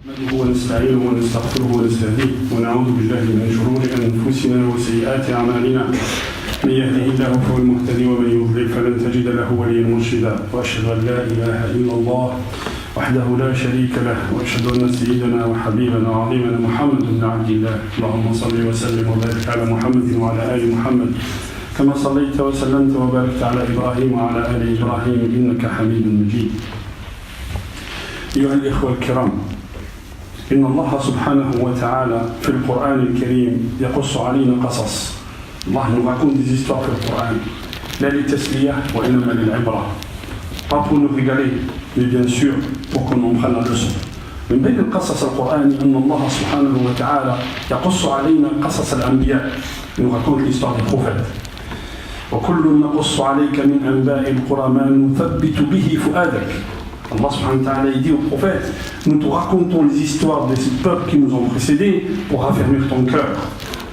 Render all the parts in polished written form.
نحمده ونستعينه ونستغفره ونستهديه ونعوذ بالله من شرور انفسنا وسيئات اعمالنا من يهده الله فهو المهتدي ومن يضلل فلن تجد له وليا مرشدا واشهد ان لا اله الا الله وحده لا شريك له واشهد ان سيدنا وحبيبنا وعظيمنا محمد بن عبد الله اللهم صل وسلم وبارك على محمد وعلى ال محمد كما صليت وسلمت وباركت على ابراهيم وعلى ال ابراهيم انك حميد مجيد. ايها الاخوه الكرام، إن الله سبحانه وتعالى في القرآن الكريم يقص علينا قصص. الله nous raconte des histoires في القرآن لا للتسلية وإنما للعبرة. Pas pour nous régaler, mais bien sûr pour qu'on en prenne la leçon. من بين القصص القرآني أن الله سبحانه وتعالى يقص علينا قصص الأنبياء. Il nous raconte l'histoire des prophètes. وكل نقص عليك من أنباء القرى ما نثبت به فؤادك. Allah subhanahu wa ta'ala dit au prophète, nous te racontons les histoires des peuples qui nous ont précédés pour affermir ton cœur.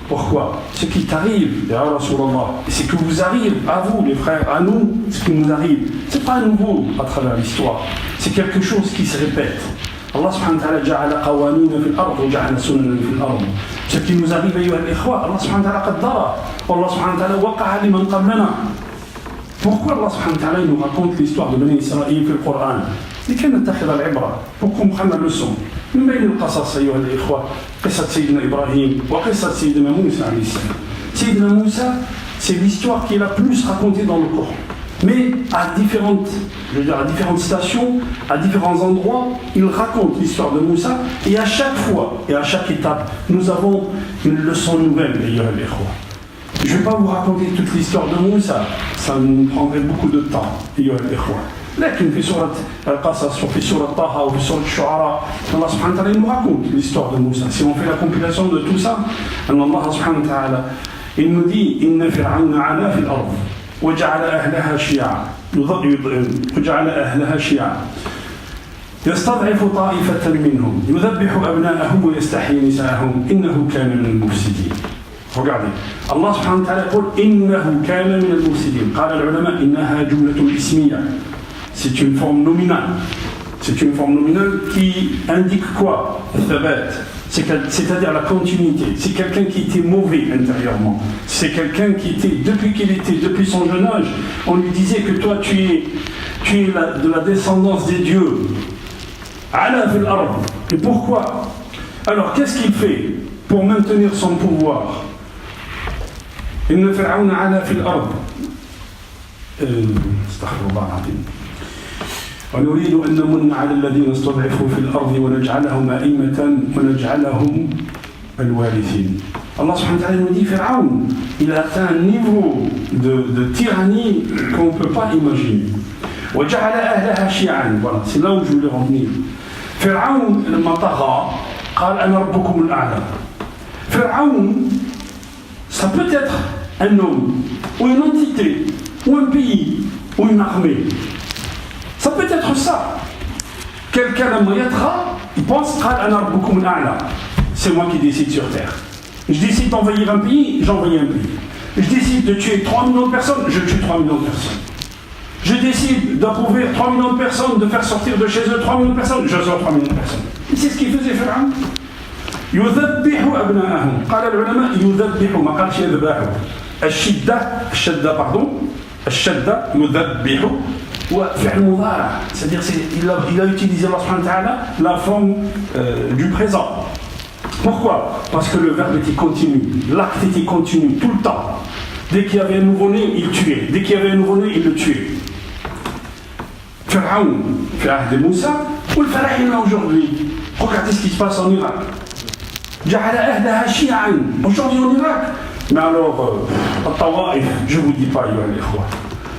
Pourquoi? Ce qui t'arrive, ya Rasulallah, et ce qui vous arrive à vous les frères, à nous, ce qui nous arrive, c'est pas nouveau à travers l'histoire, c'est quelque chose qui se répète. Allah subhanahu wa ta'ala ja'ala qawanina fil ard wa ja'ala sunanan fil ard. Ce qui nous arrive, ayyuha al-ikhwa, Allah subhanahu wa ta'ala qaddara, Allah subhanahu wa ta'ala waqa'a liman qablana. Pourquoi Allah subhanahu wa ta'ala nous raconte l'histoire de Bani Israël في القرآن؟ لكي نتخذ العبرة pour comprendre la leçon. من بين القصص أيها الإخوة قصة سيدنا إبراهيم وقصة سيدنا موسى عليه السلام. سيدنا موسى, c'est l'histoire qui est la plus racontée dans le Coran. Mais à différentes stations, à différents endroits, il raconte l'histoire de Moussa et à chaque fois et à chaque étape, nous avons une leçon nouvelle أيها الإخوة. Je ne vais pas vous raconter toute l'histoire de Moussa, ça nous prendrait beaucoup de temps, أيها الإخوة. لكن في سورة القصص وفي سورة طه وفي سورة الشعراء الله سبحانه وتعالى nous raconte l'histoire de Moussa. Si on fait la compilation de tout ça, Allah سبحانه وتعالى il nous dit إن فرعون علا في الأرض وجعل أهلها شيعا يستضعف طائفة منهم يذبح أبناءهم ويستحيي نساءهم إنه كان من المفسدين. Regardez, Allah subhanahu wa ta'ala يقول إنه كان من المفسدين. قال العلماء إنها جملة اسمية. C'est une forme nominale. C'est une forme nominale qui indique quoi? C'est-à-dire la continuité. C'est quelqu'un qui était mauvais intérieurement. C'est quelqu'un qui était, depuis son jeune âge, on lui disait que toi tu es de la descendance des dieux. Ala fil ard. Et pourquoi? Alors qu'est-ce qu'il fait pour maintenir son pouvoir? إن فرعون علا في الأرض استغفر الله العظيم ونريد أن نمن على الذين استضعفوا في الأرض ونجعلهم أئمة ونجعلهم الوارثين. Allah subhanahu wa ta'ala nous dit Pharaon, il a atteint un niveau de tyrannie qu'on ne peut pas imaginer. وجعل أهلها شيعا. Voilà, c'est là où je voulais en venir. Pharaon لما طغى قال أنا ربكم الأعلى. Pharaon, ça peut être un homme, ou une entité, ou un pays, ou une armée. Ça peut être ça. Quelqu'un il pense c'est moi qui décide sur terre. Je décide d'envahir un pays, j'envahis un pays. Je décide de tuer 3 millions de personnes, je tue 3 millions de personnes. Je décide d'approuvir 3 millions de personnes, de faire sortir de chez eux 3 millions de personnes, je sors 3 millions de personnes. Et c'est ce qu'il faisait Pharaon. يذبح أبناءهم. قال العلماء يذبح ما قالش يذبحوا. الشدة يذبح وفعل مضارع. C'est-à-dire il a utilisé Allah subhanahu wa ta'ala la forme du présent. Pourquoi? Parce que le verbe était continu, l'acte était continu tout le temps. Dès qu'il y avait un nouveau-né, il tuait. Dès qu'il y avait un nouveau-né, il le tuait. Pharaon, في عهد موسى والفراعنة aujourd'hui. Regardez ce qui se passe en Irak. Aujourd'hui en Irak. Mais alors, je ne vous dis pas,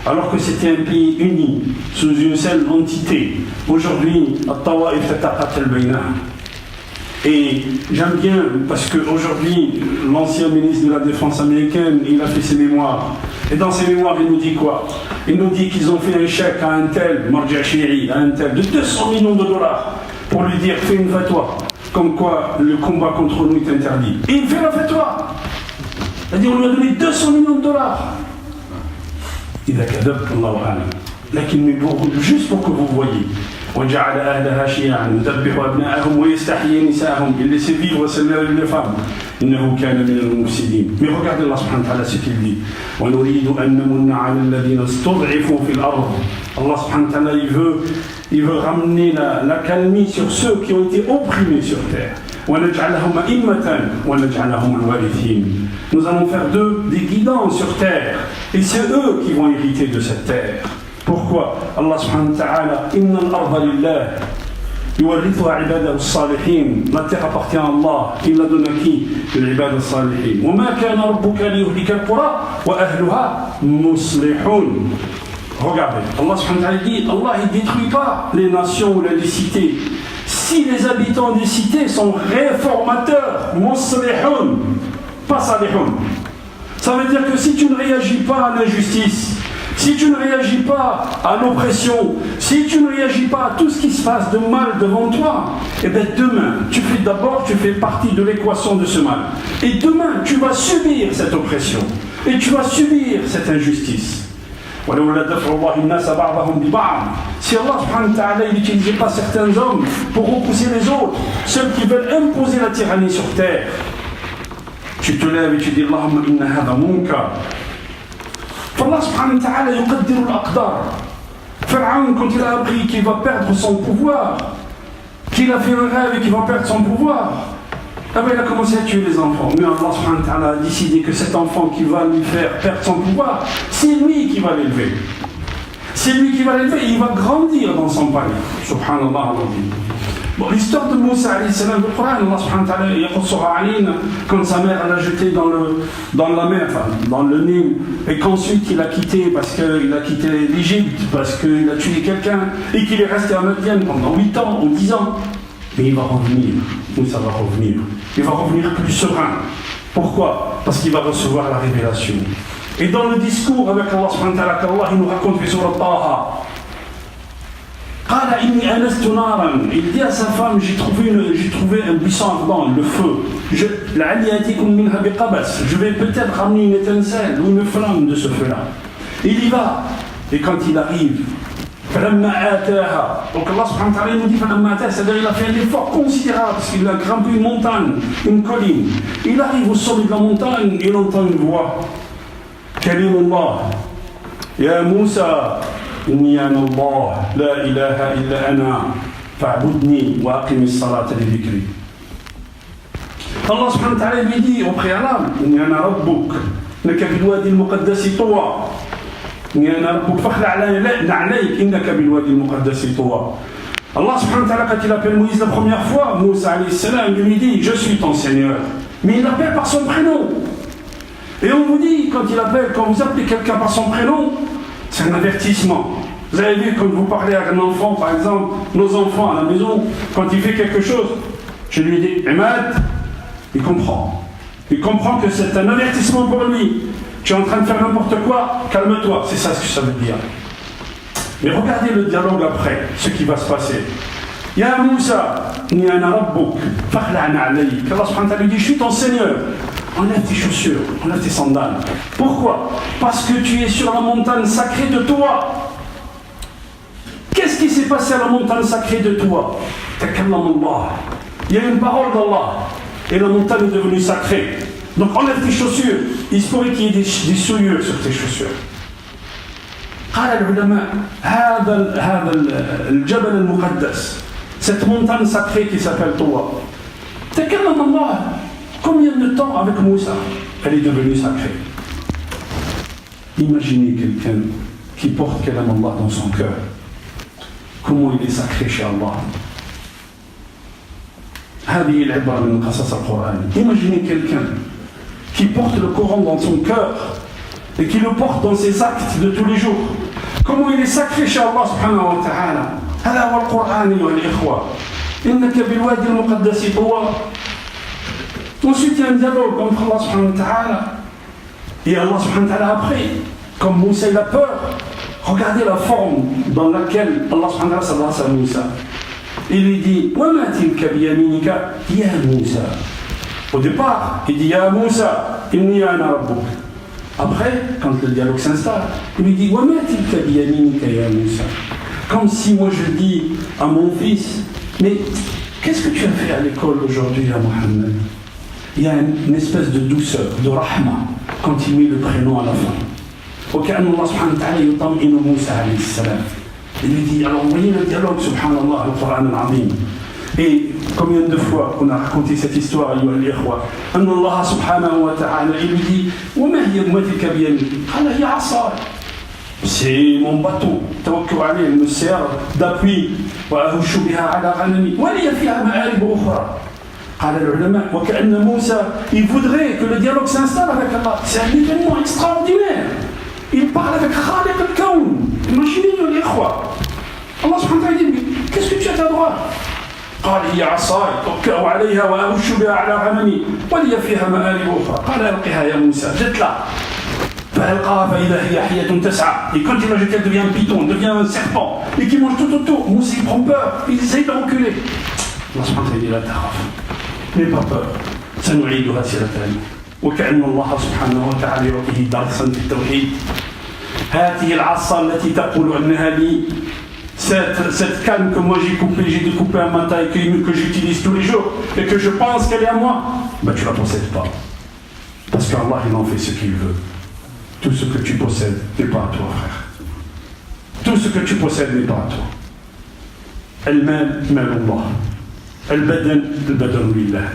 alors que c'était un pays uni, sous une seule entité. Aujourd'hui, et j'aime bien, parce qu'aujourd'hui, l'ancien ministre de la Défense américaine, il a fait ses mémoires. Et dans ses mémoires, il nous dit quoi? Il nous dit qu'ils ont fait un chèque à un tel, Marja Shiri, à un tel, de 200 millions de dollars, pour lui dire, fais une fatwa. Comme quoi le combat contre nous est interdit. Et il fait la fatwa. C'est-à-dire on lui a donné 200 millions de dollars. Il a kadab, Allahu a'lam. Juste pour que vous voyez. وجعل أهلها شيعا يذبح أبناءهم ويستحيي نساءهم. Il laissait vivre les femmes. إنه كان من المفسدين. Mais regardez Allah subhanahu wa ta'ala ce qu'il dit. ونريد أن نمن على الذين استضعفوا في الأرض. Allah subhanahu wa ta'ala il veut ramener la calmie sur ceux qui ont été opprimés sur terre. وَنَجْعَلَهُمْ أَئِمَّةً وَنَجْعَلَهُمُ الْوَارِثِينَ. Nous allons faire d'eux des guidants sur terre, et c'est eux qui vont hériter de cette terre. Pourquoi? Allah subhanahu wa ta'ala, inna al-arda lillah, yuwarrithuha ibadahu as-salihin. La terre appartient à Allah, il la donne à qui? L'ibad as-salihin. Wa ma kana rabbuka liyuhlika al-qura wa ahluha muslihun. Regardez, Allah subhanahu wa ta'ala dit, Allah ne détruit pas les nations ou les cités. Si les habitants des cités sont réformateurs, muslihun, pas salihun. Ça veut dire que si tu ne réagis pas à l'injustice, si tu ne réagis pas à l'oppression, si tu ne réagis pas à tout ce qui se passe de mal devant toi, et bien demain, tu fais partie de l'équation de ce mal. Et demain, tu vas subir cette oppression. Et tu vas subir cette injustice. Si Allah subhanahu wa ta'ala n'utilisait pas certains hommes pour repousser les autres, ceux qui veulent imposer la tyrannie sur terre, tu te lèves et tu dis Allahumma inna hadha munkar. Allah subhanahu wa ta'ala yuqaddiru al-aqdar. Pharaon, quand il a appris qu'il va perdre son pouvoir, qu'il a fait un rêve et qu'il va perdre son pouvoir, il a commencé à tuer les enfants. Mais Allah subhanahu wa ta'ala a décidé que cet enfant qui va lui faire perdre son pouvoir, c'est lui qui va l'élever. C'est lui qui va l'élever et il va grandir dans son palais. Subhanallah. Bon, l'histoire de Moussa alayhi salam du Coran, Allah subhanahu wa ta'ala yaqussuha alayna, quand sa mère l'a jeté dans la mer, enfin, dans le Nil, et qu'ensuite il a quitté parce qu'il a quitté l'Égypte, parce qu'il a tué quelqu'un, et qu'il est resté à Madian pendant 8 ans ou 10 ans. Mais il va revenir, Moussa va revenir. Il va revenir plus serein. Pourquoi? Parce qu'il va recevoir la révélation. Et dans le discours avec Allah subhanahu wa ta'ala, qu'Allah il nous raconte sur Taha, il dit à sa femme, j'ai trouvé un buisson ardent, le feu. Je vais peut-être ramener une étincelle ou une flamme de ce feu-là. Il y va. Et quand il arrive, donc Allah subhanahu wa ta'ala nous dit c'est-à-dire il a fait un effort considérable parce qu'il a grimpé une montagne, une colline. Il arrive au sommet de la montagne, il entend une voix. Kalimullah, Ya Moussa, inni ana Allah, la ilaha illa ana, fa'budni wa aqimi as-salata li dhikri. Allah subhanahu wa ta'ala lui dit au préalable, inni ana rabbuk, naka bil wadi al-muqaddas tuwa. Allah subhanahu wa ta'ala, quand il appelle Moïse la première fois, Moussa alayhi salam lui dit je suis ton Seigneur, mais il l'appelle par son prénom. Et on vous dit, quand vous appelez quelqu'un par son prénom, c'est un avertissement. Vous avez vu, quand vous parlez à un enfant, par exemple, nos enfants à la maison, quand il fait quelque chose, je lui dis Emad, il comprend que c'est un avertissement pour lui. Tu es en train de faire n'importe quoi, calme-toi, c'est ça ce que ça veut dire. Mais regardez le dialogue après, ce qui va se passer. Ya Moussa, ni ana rabbuk, fakhla'na alayk. Allah subhanahu wa ta'ala lui dit, je suis ton Seigneur. Enlève tes chaussures, enlève tes sandales. Pourquoi? Parce que tu es sur la montagne sacrée de toi. Qu'est-ce qui s'est passé à la montagne sacrée de toi? Takallam Allah. Il y a une parole d'Allah. Et la montagne est devenue sacrée. Donc enlève tes chaussures. Il se pourrait qu'il y ait des souillures sur tes chaussures. قال العلماء هذا الجبل المقدس, cette montagne sacrée qui s'appelle Toua, تكلم الله. Combien de temps avec Moussa elle est devenue sacrée? Imaginez quelqu'un qui porte Kalam Allah dans son cœur. Comment il est sacré chez Allah. هذه العبرة من قصص القرآن. Imaginez quelqu'un qui porte le Coran dans son cœur et qui le porte dans ses actes de tous les jours. Comment il est sacré chez Allah subhanahu wa ta'ala. هذا هو القرآن أيها الإخوة. إنك بالوادي المقدس طوى. Ensuite il y a un dialogue entre Allah subhanahu wa ta'ala et Allah subhanahu wa ta'ala après. Comme Moussa il a peur, regardez la forme dans laquelle Allah subhanahu wa ta'ala s'adresse à Moussa. Il lui dit وَمَا تِلْكَ بِيَمِينِكَ يَا Moussa. Au départ, il dit Ya Moussa, inni ana rabbuk. Après, quand le dialogue s'installe, il lui dit وَمَا تِلْكَ بِيَمِينِكَ يَا Moussa. Comme si moi je dis à mon fils, mais qu'est-ce que tu as fait à l'école aujourd'hui à Mohammed? Il y a une espèce de douceur, de rahma, quand il met le prénom à la fin. وكأن الله سبحانه وتعالى يطمئن موسى عليه السلام. Il lui dit, alors voyez le dialogue, subhanallah, le Coran al-Azim. Et combien de fois on a raconté cette histoire, أيها الإخوة, أن الله سبحانه وتعالى, il lui dit, وما هي أمتك بيمينك؟ قال هي عصاي. C'est mon bâton, توكل عليه, il me sert d'appui. وأهش بها على غنمي ولي فيها مآرب أخرى. قال العلماء وكأن موسى, il voudrait que le dialogue s'installe avec Allah. C'est un événement extraordinaire. Il parle avec Khaliq al-Kawn. Imaginez-le, l'Ikhwa. Allah subhanahu wa ta'ala dit, qu'est-ce que tu as à droite? قال هي عصاي أتوكأ عليها وأهش بها على غنمي ولي فيها مآرب أخرى. قال ألقها يا موسى, jette-la. فألقاها فإذا هي حية تسعى. Et quand il l'a jetée, elle devient un python, elle devient un serpent, et qui mange tout autour. Moussa il prend peur, il essaye de reculer. Allah subhanahu wa ta'ala dit, la takhaf, n'aie pas peur, سنعيدها سيرة. وكأن الله سبحانه وتعالى يعطيه درسا في التوحيد. هذه العصا التي تقول أنها لي, cette canne que moi j'ai découpée un matin et que j'utilise tous les jours et que je pense qu'elle est à moi, ben tu ne la possèdes pas. Parce qu'Allah il en fait ce qu'il veut. Tout ce que tu possèdes n'est pas à toi, frère. Tout ce que tu possèdes n'est pas à toi. المال مال الله. البدن البدن لله.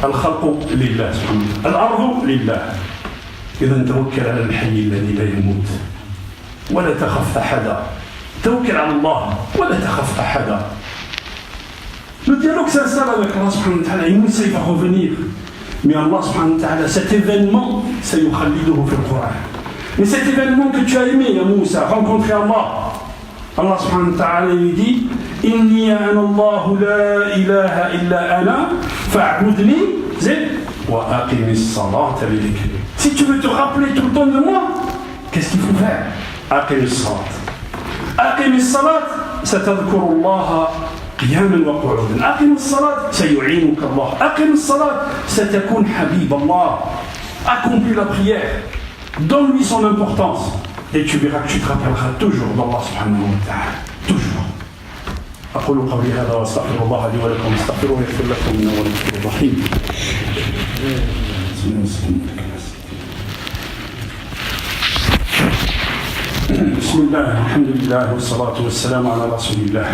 الخلق لله سبحانه وتعالى. الأرض لله. إذا توكل على الحي الذي لا يموت ولا تخف أحدا. توكل على الله ولا تخف أحدا. Le dialogue s'installe avec Allah subhanahu wa ta'ala. Et Moussa il va revenir. Mais Allah subhanahu wa ta'ala, cet événement, sayukhalliduhu fil Qur'an. Mais cet événement que tu as aimé, Moussa, rencontrer Allah, Allah subhanahu wa ta'ala lui dit, Inni ana Allahu la ilaha illa ana, fa'budni, wa aqimis salata li dhikri. Si tu veux te rappeler tout le temps de moi, qu'est-ce qu'il faut faire? Aqimis salat. Aqimis salat, satadhkuru Allah قياما وقعودا. أقم الصلاة سيعينك الله. أقم الصلاة ستكون حبيب الله. Accomplis la prière, donne-lui son importance et tu verras que tu te rappelleras toujours d'Allah subhanahu wa ta'ala. Toujours. أقول قولي هذا وأستغفر الله لي ولكم استغفروه يغفر لكم إنه هو الغفور الرحيم. بسم الله الحمد لله والصلاة والسلام على رسول الله.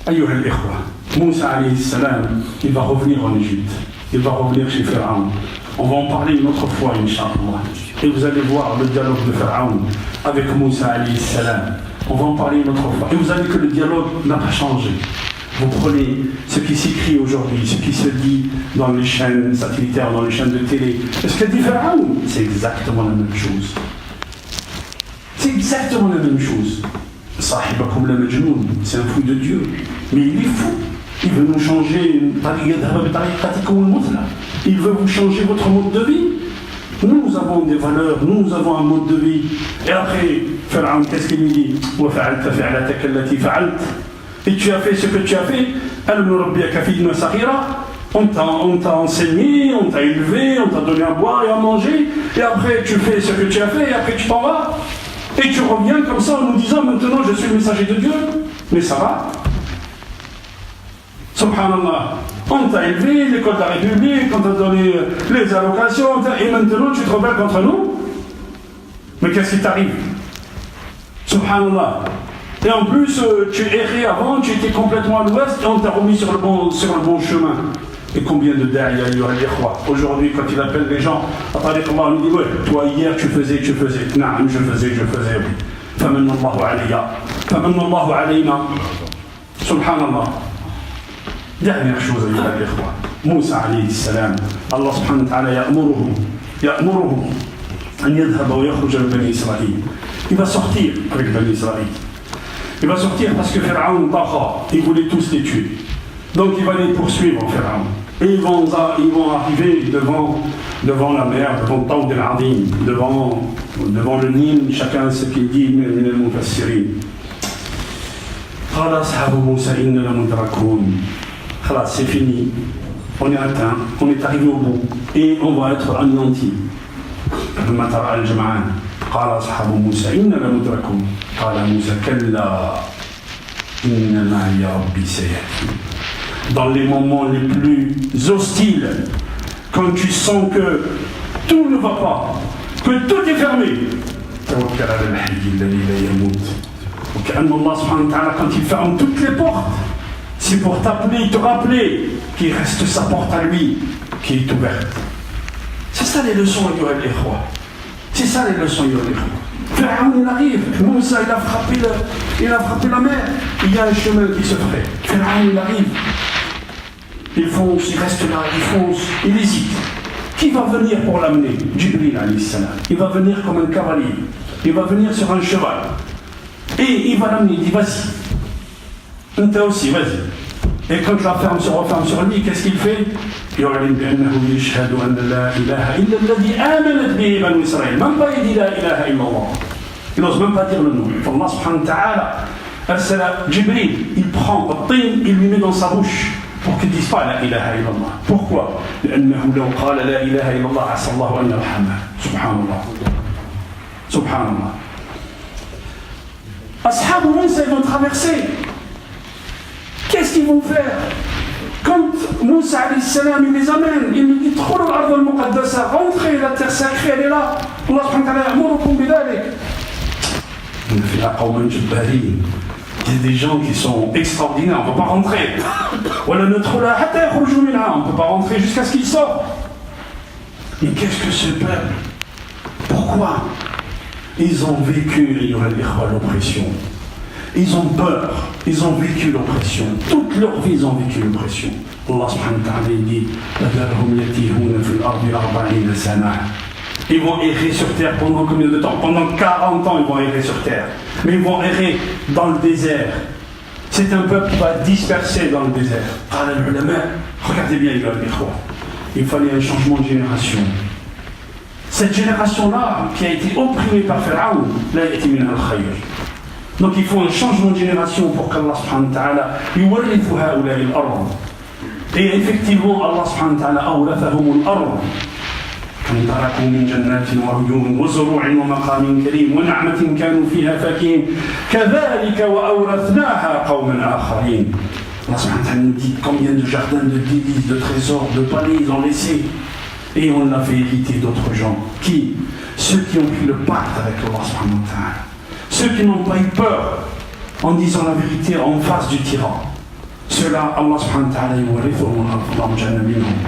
أيها الإخوة, Moussa alayhi salam, il va revenir en Égypte, il va revenir chez Pharaon. On va en parler une autre fois, Inch'Allah. Et vous allez voir le dialogue de Pharaon avec Moussa alayhi salam. On va en parler une autre fois. Et vous allez que le dialogue n'a pas changé. Vous prenez ce qui s'écrit aujourd'hui, ce qui se dit dans les chaînes satellitaires, dans les chaînes de télé. Est-ce que dit Pharaon? C'est exactement la même chose. C'est exactement la même chose. Sahibakum la majnoun, c'est un fou de Dieu. Mais il est fou. Il veut nous changer. Il veut vous changer votre mode de vie. Nous avons des valeurs, nous avons un mode de vie. Et après, Pharaon, qu'est-ce qu'il lui dit? Et tu as fait ce que tu as fait. On t'a enseigné, on t'a élevé, on t'a donné à boire et à manger. Et après, tu fais ce que tu as fait et après, tu t'en vas. Et tu reviens comme ça en nous disant maintenant je suis le messager de Dieu. Mais ça va. Subhanallah. On t'a élevé, l'école de la République, on t'a donné les allocations, et maintenant tu te rebelles contre nous. Mais qu'est-ce qui t'arrive? Subhanallah. Et en plus, tu errais avant, tu étais complètement à l'ouest et on t'a remis sur le bon chemin. Et combien de da'iya il y aura aujourd'hui, quand il appelle les gens, Allah nous dit, ouais, toi hier tu faisais. Non, je faisais. Famanna Allahu alayya. Famanna Allahu alayna. Subhanallah. Dernière chose, ayyuha al-ikhwa. Moussa alayhi salam. Allah subhanahu wa ta'ala ya'muruhu an yadhhaba wa yakhruja min Bani Israël. Il va sortir avec Bani Israël. Il va sortir parce que Pharaon Taha, il voulait tous les tuer. Donc il va les poursuivre, Pharaon. Et ils vont arriver devant la mer, devant le Tawd al-Azim, devant le Nil, chacun ce qu'il dit, min al-mufassirin. Khalas habu Moussa inna la mudrakoun. Khalas, c'est fini. On est atteint, on est arrivé au bout. Et on va être anéantis. Al-Matar al-Jama'an. قال أصحاب موسى إنا لمدركون قال موسى كلا إن معي ربي سيهدين. Dans les moments les plus hostiles, quand tu sens que tout ne va pas, que tout est fermé, توكل على الحي الذي لا يموت. وكأن Allah subhanahu wa ta'ala, quand il ferme toutes les portes, c'est pour t'appeler, te rappeler qu'il reste sa porte à lui qui est ouverte. C'est ça les leçons, ayyuha al-ikhwa. C'est ça les leçons, ayyuha al-ikhwa. Pharaon, il arrive, Moussa, il a frappé la mer, il y a un chemin qui se ferait. Pharaon, il arrive, il fonce, il reste là, il fonce, il hésite. Qui va venir pour l'amener? Jibril alayhi salam. Il va venir comme un cavalier, il va venir sur un cheval, et il va l'amener, il dit vas-y, toi aussi, vas-y. Et quand la ferme se referme sur lui, qu'est-ce qu'il fait? يعلن بأنه يشهد أن لا إله إلا الذي آمنت به بنو إسرائيل. Même pas il dit لا إله إلا الله. Il n'ose même pas dire le nom. Allah subhanahu wa ta'ala, أرسل Jibril, il prend الطين, il lui met dans sa bouche pour qu'il ne dise pas لا إله إلا الله. Pourquoi? لأنه لو قال لا إله إلا الله عسى الله أن يرحمه. سبحان الله. سبحان الله. أصحاب موسى ils vont traverser. Qu'est-ce qu'ils vont faire? Quand Moussa alayhi salam il les amène, il lui dit Tkhulu al-ard al-muqaddasa, rentrez, la terre sacrée elle est là. Allah subhanahu wa ta'ala ya'murukum bidhalik. On fait la qawman jabbarin. Il y a des gens qui sont extraordinaires, on ne peut pas rentrer. Wala nadkhula hatta yakhruju minha, on ne peut pas rentrer jusqu'à ce qu'ils sortent. Mais qu'est-ce que ce peuple? Pourquoi? Ils ont vécu l'oppression. Ils ont peur, ils ont vécu l'oppression. Toute leur vie, ils ont vécu l'oppression. Allah subhanahu wa ta'ala dit ils vont errer sur terre pendant combien de temps? Pendant 40 ans, ils vont errer sur terre. Mais ils vont errer dans le désert. C'est un peuple qui va disperser dans le désert. Regardez bien, il fallait un changement de génération. Cette génération-là, qui a été opprimée par Pharaon, là, elle était min al-khayr. Donc il faut un changement de génération pour qu'Allah subhanahu wa ta'ala yuwarrithu ha'ula'i al-ard. Et effectivement, Allah subhanahu wa ta'ala awrathahum al-ard. كم تركوا من جنات وعيون وزروع ومقام كريم ونعمة كانوا فيها فاكهين كذلك وأورثناها قوما آخرين. Allah subhanahu wa ta'ala nous dit combien de jardins, de délices, de trésors, de palais ils ont laissé. Et on l'a fait hériter d'autres gens. Qui? Ceux qui ont pris le pacte avec Allah subhanahu wa ta'ala. Ceux qui n'ont pas eu peur en disant la vérité en face du tyran. Ceux-là, Allah subhanahu wa ta'ala yuwarithuhum al-ardh jannatan minhum.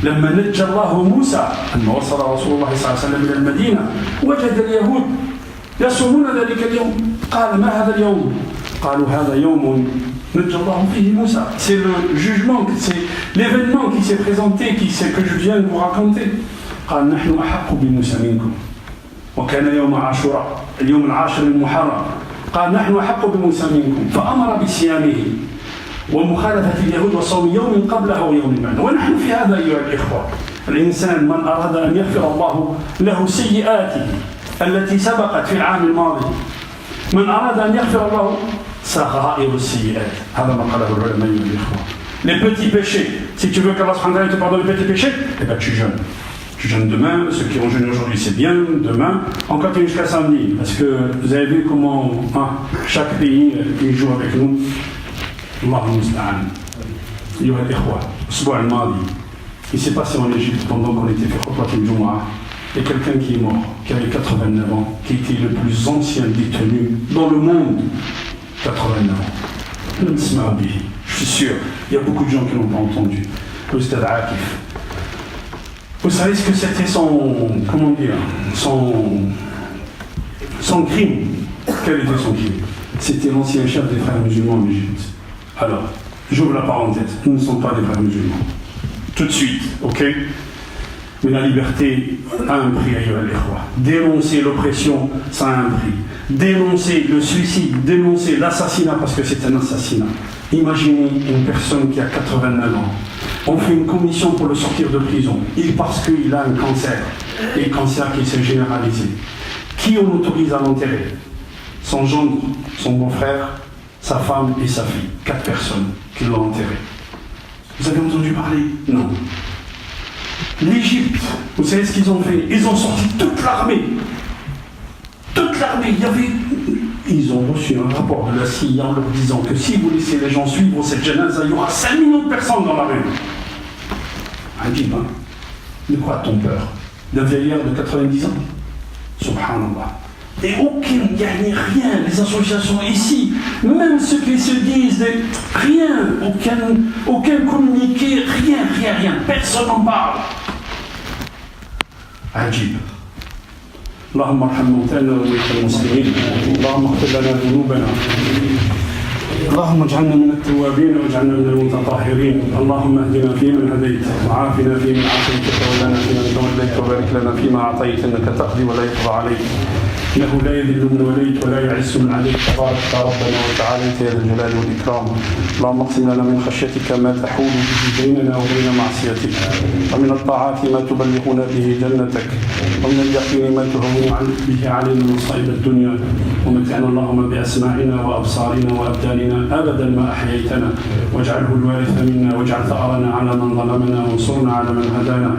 لما نجى الله موسى لما وصل رسول الله صلى الله عليه وسلم إلى المدينة وجد اليهود يصومون ذلك اليوم. قال ما هذا اليوم؟ قالوا هذا يوم نجى الله فيه موسى. C'est le jugement, c'est l'événement qui s'est présenté, que je viens de vous raconter. قال نحن أحق بموسى منكم. وكان يوم عاشوراء اليوم العاشر المحرم. قال نحن أحق بموسى منكم فأمر بصيامه ومخالفة اليهود وصوم يوم قبله ويوم بعده. ونحن في هذا أيها الإخوة. الإنسان من أراد أن يغفر الله له سيئاته التي سبقت في العام الماضي، من أراد أن يغفر الله صغائر السيئات. هذا ما قاله العلماء أيها الإخوة. Les petits péchés. Si tu veux qu'Allah subhanahu wa ta'ala te pardonne les petits péchés, eh bien tu jeûnes. Tu jeûnes demain, ceux qui ont jeûné aujourd'hui c'est bien, demain, on continue jusqu'à samedi, parce que vous avez vu comment chaque pays il joue avec nous. Allahu musta'an. Ayyuha al-ikhwa, l'usbu' al-madi, il s'est passé en Égypte pendant qu'on était fait khutbat al-Jumu'ah, et quelqu'un qui est mort, qui avait 89 ans, qui était le plus ancien détenu dans le monde, 89 ans. Je suis sûr, il y a beaucoup de gens qui n'ont pas entendu. L'Ustad Akif. Vous savez ce que c'était son crime? Quel était son crime? C'était l'ancien chef des frères musulmans en Égypte. Alors, j'ouvre la parenthèse, nous ne sommes pas des frères musulmans. Tout de suite, ok? Mais la liberté a un prix, ayyuha al-ikhwa. Dénoncer l'oppression, ça a un prix. Dénoncer le suicide, dénoncer l'assassinat, parce que c'est un assassinat. Imaginez une personne qui a 89 ans. On fait une commission pour le sortir de prison, et parce qu'il a un cancer, et le cancer qui s'est généralisé. Qui on autorise à l'enterrer? Son gendre, son beau-frère, sa femme et sa fille. 4 personnes qui l'ont enterré. Vous avez entendu parler? Non. L'Égypte, vous savez ce qu'ils ont fait? Ils ont sorti toute l'armée toute l'armée. Ils ont reçu un rapport de la CIA en leur disant que si vous laissez les gens suivre cette janaza, il y aura 5 millions de personnes dans la rue. Ajib, hein? De quoi a-t-on peur? D'un vieillard de 90 ans? Subhanallah. Et aucun, il n'y a rien, les associations ici, même ceux qui se disent, rien, aucun communiqué, rien, personne n'en parle. Ajib. اللهم ارحم موتانا وموتى المسلمين اللهم اغفر لنا ذنوبنا اللهم اجعلنا من التوابين واجعلنا من المتطهرين اللهم اهدنا فيمن هديت وعافنا فيمن عافيت وتولنا فيمن توليت وبارك لنا فيما اعطيت انك تقضي ولا يقضى عليك انه لا يذل من وليت ولا يعز من عليك تبارك ربنا وتعاليت يا ذا الجلال والاكرام اللهم اقسم لنا من خشيتك ما تحول به بيننا وبين معصيتك ومن الطاعات ما تبلغنا به جنتك ومن اليقين ما تهون به علينا مصائب الدنيا ومتعنا اللهم باسماعنا وابصارنا وابداننا ابدا ما احييتنا واجعله الوارث منا واجعل ثارنا على من ظلمنا وانصرنا على من هدانا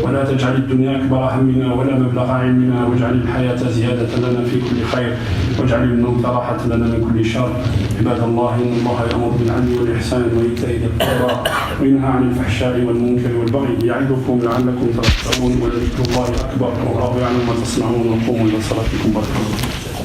ولا تجعل الدنيا اكبر همنا ولا مبلغ علمنا واجعل الحياه زياده لنا في كل خير واجعل الموت راحه لنا من كل شر عباد الله ان الله يامر بالعدل والاحسان وايتاء ذي القربى وينهى عن الفحشاء والمنكر والبغي يعظكم لعلكم تذكرون ولذكر الله اكبر والله يعلم ما تصنعون وقوموا الى صلاتكم بارك الله